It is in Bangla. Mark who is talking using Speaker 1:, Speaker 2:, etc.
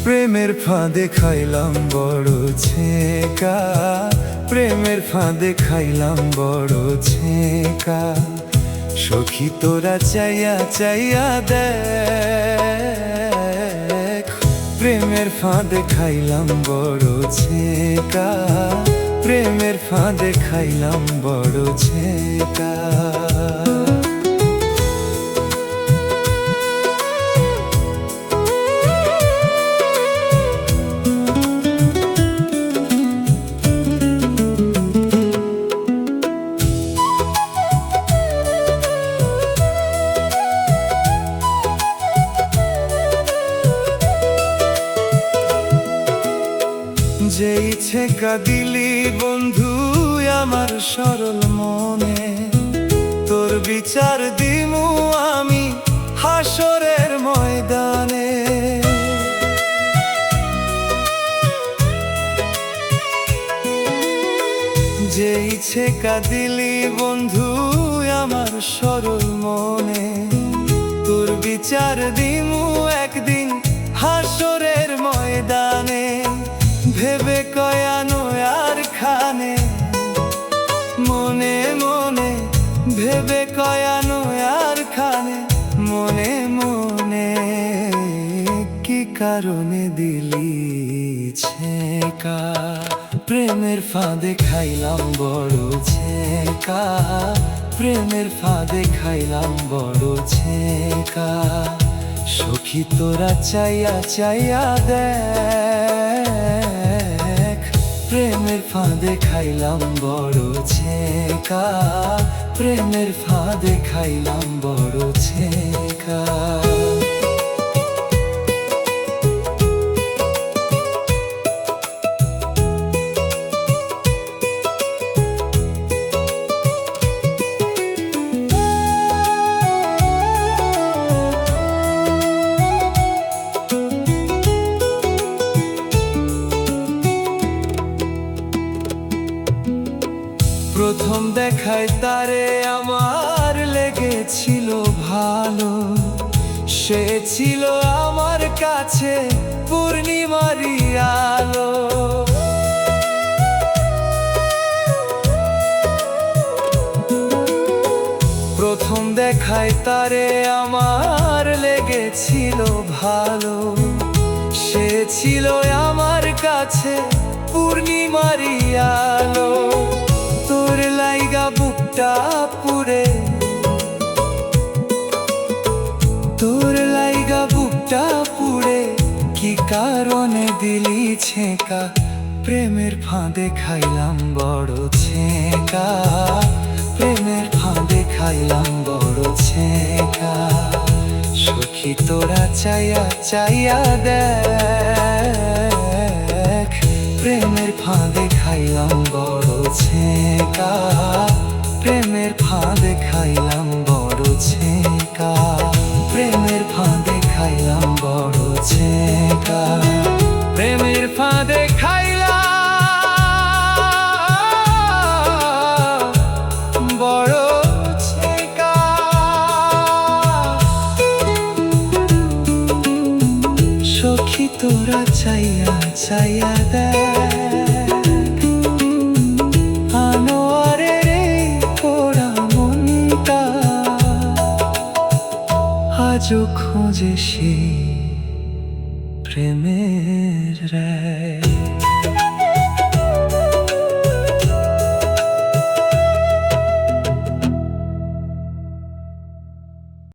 Speaker 1: প্রেমের ফাঁদে খাইলাম বড় ছেকা, প্রেমের ফাঁদে খাইলাম বড় ছেকা। সখী তোরা চাইয়া চাইয়া দেখ, প্রেমের ফাঁদে খাইলাম বড় ছেকা, প্রেমের ফাঁদে খাইলাম বড় ছেকা। যেই ছেকা দিলি বন্ধু আমার সরল মনে, তোর বিচার দিমু আমি হাসরের ময়দানে। যেই ছেকা দিলি বন্ধু আমার সরল মনে, তোর বিচার দিমু একদিন হাসরের ময়দানে। ভেবে কয়ানো আর খানে মনে মনে, ভেবে কয়ানো আর খানে মনে মনে। কি কারণে দিলি ছেকা, প্রেমের ফাঁদে খাইলাম বড় ছেকা, প্রেমের ফাঁদে খাইলাম বড় ছেকা। সখী তোরা চাইয়া চাইয়া দেখ, প্রেমের ফাঁদে খাইলাম বড় ছেকা, প্রেমের ফাঁদে খাইলাম বড় ছেকা। প্রথম দেখায় তারে আমার লেগেছিল ভালো, সে ছিল আমার কাছে পূর্ণিমারি আলো। প্রথম দেখায় তারে আমার লেগেছিল ভালো, সে ছিল আমার কাছে পূর্ণিমারি আলো। তোর লাইগা বুকটা পুরে, তোর লাইগা বুকটা পুরে, কি কারণে দিলি ছেকা। প্রেমের ফাঁদে খাইলাম বড় ছেকা, প্রেমের ফাঁদে খাইলাম বড় ছেকা। সখী তোরা চাইয়া চাইয়া দেখ, প্রেমের ফাঁদে খাইলাম বড় ছেকা, প্রেমের ফাঁদে খাইলাম বড় ছেকা, প্রেমের ফাঁদে খাইলাম বড় ছেকা, প্রেমের ফাঁদে খাইলাম বড় ছেকা। সখী তোরা চাইয়া চাইয়া দেখ, আনোয়ারের এই পোড়া মনটা আজও খোঁজে সেই প্রেমের